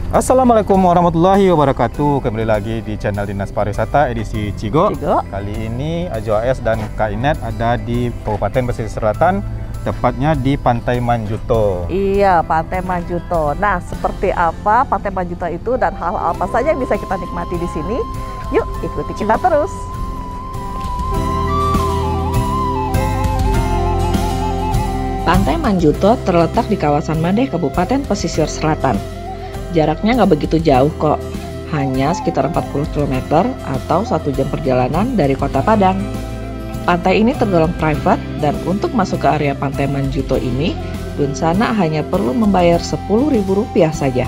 Assalamualaikum warahmatullahi wabarakatuh. Kembali lagi di channel Dinas Pariwisata edisi Cigo. Kali ini Ajo AS dan Kak Inet ada di Kabupaten Pesisir Selatan, tepatnya di Pantai Manjuto. Iya, Pantai Manjuto. Nah, seperti apa Pantai Manjuto itu dan hal-hal apa saja yang bisa kita nikmati di sini? Yuk, ikuti kita terus. Pantai Manjuto terletak di kawasan Madeh, Kabupaten Pesisir Selatan. Jaraknya nggak begitu jauh kok, hanya sekitar 40 km atau 1 jam perjalanan dari kota Padang. Pantai ini tergolong private dan untuk masuk ke area Pantai Manjuto ini, Dunsana hanya perlu membayar Rp10.000 saja.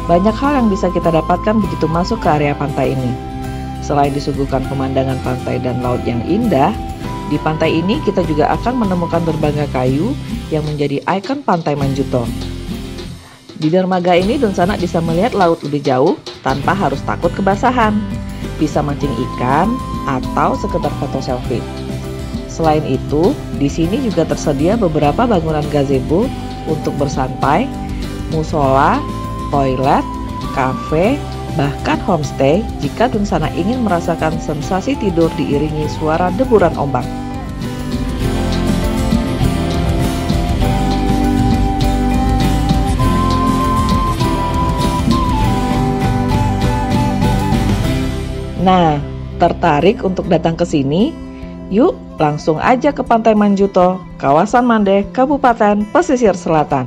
Banyak hal yang bisa kita dapatkan begitu masuk ke area pantai ini. Selain disuguhkan pemandangan pantai dan laut yang indah, di pantai ini kita juga akan menemukan dermaga kayu yang menjadi ikon Pantai Manjuto. Di dermaga ini Dunsana bisa melihat laut lebih jauh tanpa harus takut kebasahan. Bisa mancing ikan atau sekedar foto selfie. Selain itu, di sini juga tersedia beberapa bangunan gazebo untuk bersantai, musola, toilet, kafe, bahkan homestay jika Dunsana ingin merasakan sensasi tidur diiringi suara deburan ombak. Nah, tertarik untuk datang ke sini? Yuk, langsung aja ke Pantai Manjuto, kawasan Madeh, Kabupaten Pesisir Selatan.